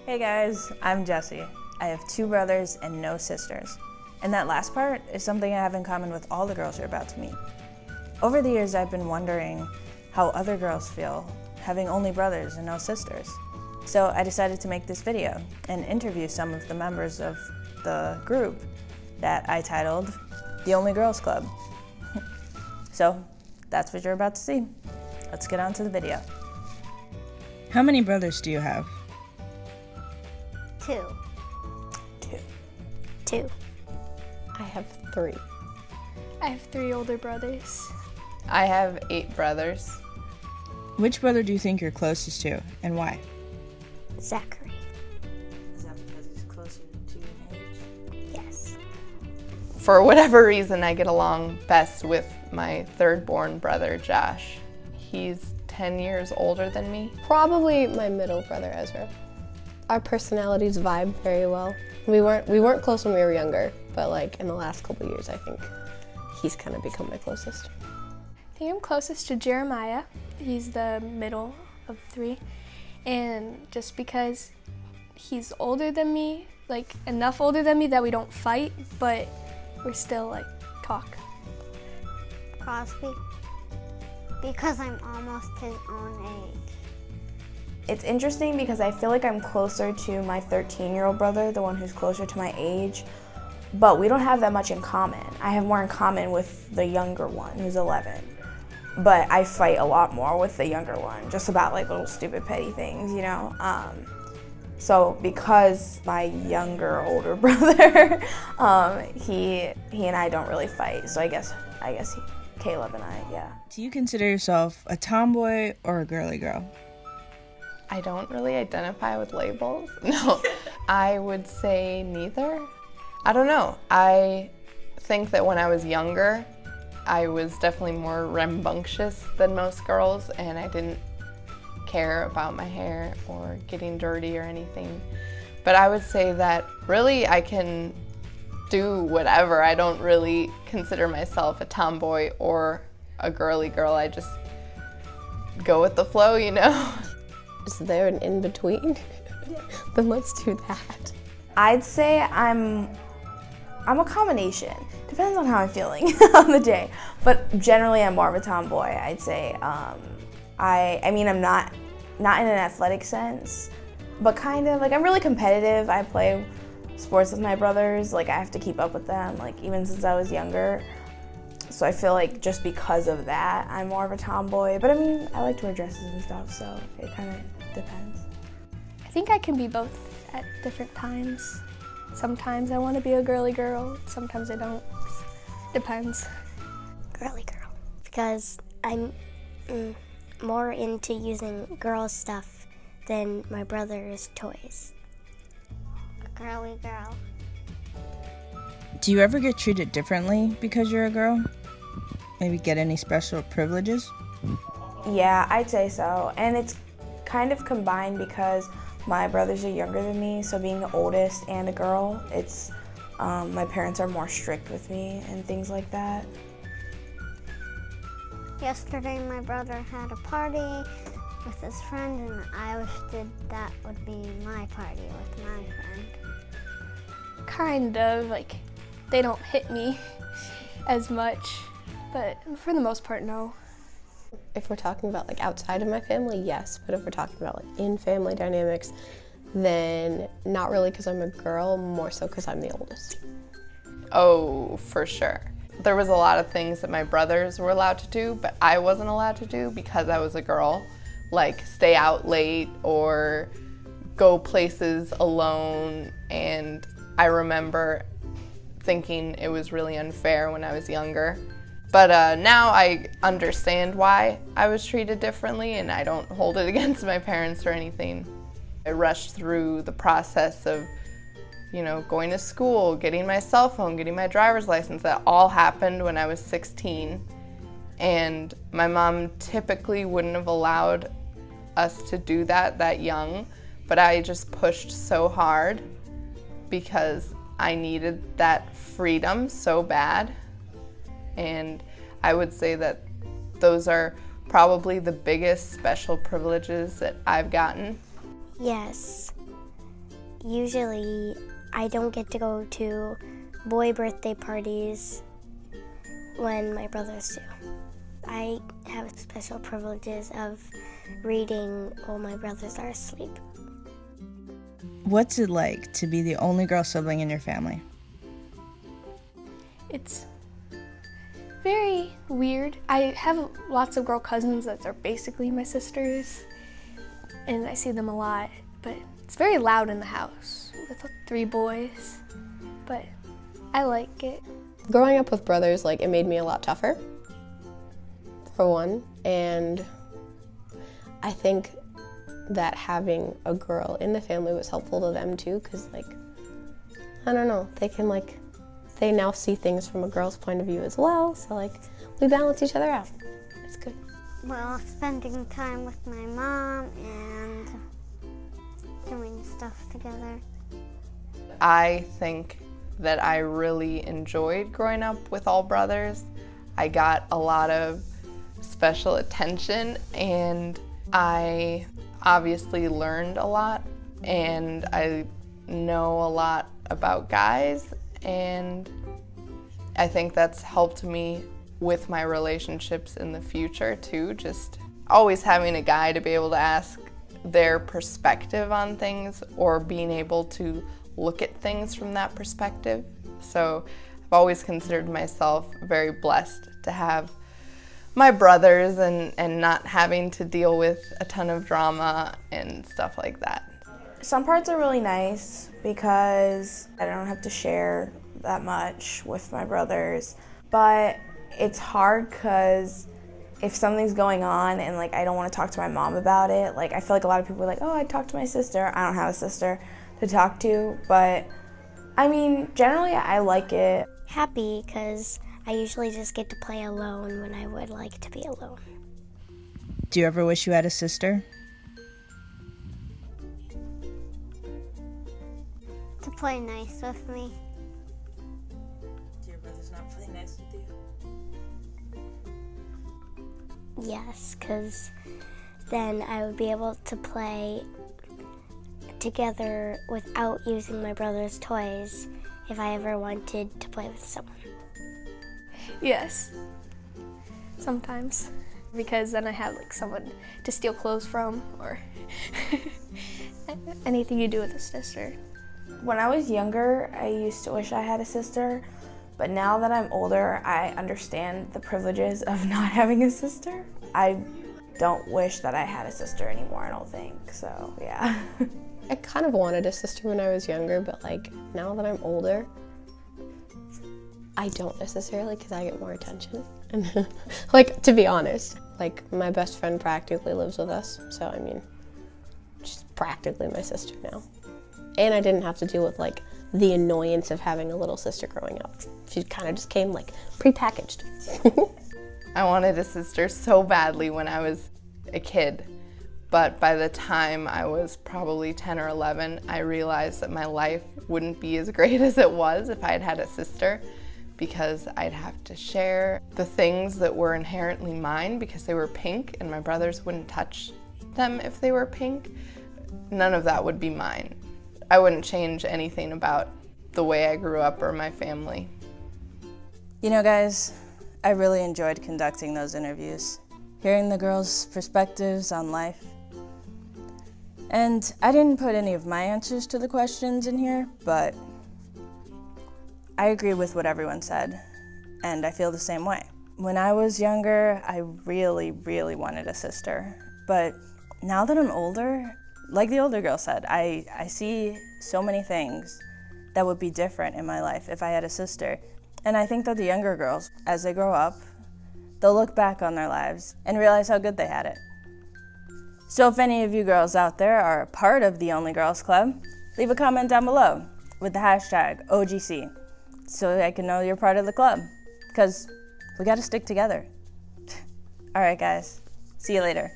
Hey guys, I'm Jesse. I have 2 brothers and no sisters. And that last part is something I have in common with all the girls you're about to meet. Over the years, I've been wondering how other girls feel having only brothers and no sisters. So I decided to make this video and interview some of the members of the group that I titled The Only Girls Club. So that's what you're about to see. Let's get on to the video. How many brothers do you have? 2. 2. I have 3. I have 3 older brothers. I have 8 brothers. Which brother do you think you're closest to, and why? Zachary. Is that because he's closer to you in age? Yes. For whatever reason, I get along best with my third-born brother, Josh. He's 10 years older than me. Probably my middle brother, Ezra. Our personalities vibe very well. We weren't close when we were younger, but like in the last couple of years, I think he's kind of become my closest. I think I'm closest to Jeremiah. He's the middle of 3. And just because he's older than me, like enough older than me that we don't fight, but we're still like talk. Crosby, because I'm almost his own age. It's interesting because I feel like I'm closer to my 13-year-old brother, the one who's closer to my age, but we don't have that much in common. I have more in common with the younger one, who's 11. But I fight a lot more with the younger one, just about like little stupid petty things, you know? So because my younger, older brother, he and I don't really fight, so I guess Caleb and I, yeah. Do you consider yourself a tomboy or a girly girl? I don't really identify with labels. No, I would say neither. I don't know. I think that when I was younger, I was definitely more rambunctious than most girls, and I didn't care about my hair or getting dirty or anything. But I would say that really I can do whatever. I don't really consider myself a tomboy or a girly girl. I just go with the flow, you know? Is there an in-between? Then let's do that. I'd say I'm a combination. Depends on how I'm feeling on the day. But generally I'm more of a tomboy, I'd say. I mean, I'm not in an athletic sense, but kind of, like I'm really competitive. I play sports with my brothers, like I have to keep up with them, like even since I was younger. So I feel like just because of that, I'm more of a tomboy. But I mean, I like to wear dresses and stuff, so it kind of depends. I think I can be both at different times. Sometimes I want to be a girly girl, sometimes I don't. Depends. Girly girl. Because I'm more into using girl stuff than my brother's toys. A girly girl. Do you ever get treated differently because you're a girl? Maybe get any special privileges? Yeah, I'd say so. And it's kind of combined because my brothers are younger than me, so being the oldest and a girl, it's my parents are more strict with me and things like that. Yesterday my brother had a party with his friend, and I wished that would be my party with my friend. Kind of, like they don't hit me as much, but for the most part, no. If we're talking about like outside of my family, yes. But if we're talking about like in family dynamics, then not really, because I'm a girl, more so because I'm the oldest. Oh, for sure. There was a lot of things that my brothers were allowed to do, but I wasn't allowed to do because I was a girl, like stay out late or go places alone. And I remember thinking it was really unfair when I was younger. But now I understand why I was treated differently, and I don't hold it against my parents or anything. I rushed through the process of, you know, going to school, getting my cell phone, getting my driver's license. That all happened when I was 16. And my mom typically wouldn't have allowed us to do that young, but I just pushed so hard because I needed that freedom so bad. And I would say that those are probably the biggest special privileges that I've gotten. Yes, Usually, I don't get to go to boy birthday parties when my brothers do. I have special privileges of reading while my brothers are asleep. What's it like to be the only girl sibling in your family? It's very weird. I have lots of girl cousins that are basically my sisters, and I see them a lot, but it's very loud in the house with 3 boys, but I like it. Growing up with brothers, like, it made me a lot tougher, for one, and I think that having a girl in the family was helpful to them too, because, like, I don't know, they can, like, they now see things from a girl's point of view as well, so, like, we balance each other out. It's good. Well, spending time with my mom and doing stuff together. I think that I really enjoyed growing up with all brothers. I got a lot of special attention, and I obviously learned a lot, and I know a lot about guys, and I think that's helped me with my relationships in the future too, just always having a guy to be able to ask their perspective on things, or being able to look at things from that perspective. So I've always considered myself very blessed to have my brothers and not having to deal with a ton of drama and stuff like that. Some parts are really nice because I don't have to share that much with my brothers, but it's hard because if something's going on and, like, I don't want to talk to my mom about it, like, I feel like a lot of people are like, oh, I talk to my sister. I don't have a sister to talk to, but I mean, generally I like it. Happy because I usually just get to play alone when I would like to be alone. Do you ever wish you had a sister? To play nice with me. Do your brothers not play nice with you? Yes, because then I would be able to play together without using my brother's toys if I ever wanted to play with someone. Yes, sometimes, because then I have, like, someone to steal clothes from, or anything you do with a sister. When I was younger, I used to wish I had a sister, but now that I'm older, I understand the privileges of not having a sister. I don't wish that I had a sister anymore, I don't think, so yeah. I kind of wanted a sister when I was younger, but, like, now that I'm older, I don't necessarily, because I get more attention. And like, to be honest, like, my best friend practically lives with us, so I mean, she's practically my sister now. And I didn't have to deal with, like, the annoyance of having a little sister growing up. She kind of just came, like, prepackaged. I wanted a sister so badly when I was a kid, but by the time I was probably 10 or 11, I realized that my life wouldn't be as great as it was if I had had a sister, because I'd have to share the things that were inherently mine because they were pink, and my brothers wouldn't touch them if they were pink. None of that would be mine. I wouldn't change anything about the way I grew up or my family. You know, guys, I really enjoyed conducting those interviews, hearing the girls' perspectives on life. And I didn't put any of my answers to the questions in here, but I agree with what everyone said, and I feel the same way. When I was younger, I really, really wanted a sister, but now that I'm older, like the older girl said, I see so many things that would be different in my life if I had a sister. And I think that the younger girls, as they grow up, they'll look back on their lives and realize how good they had it. So if any of you girls out there are a part of the Only Girls Club, leave a comment down below with the hashtag OGC so I can know you're part of the club, because we gotta stick together. All right, guys, see you later.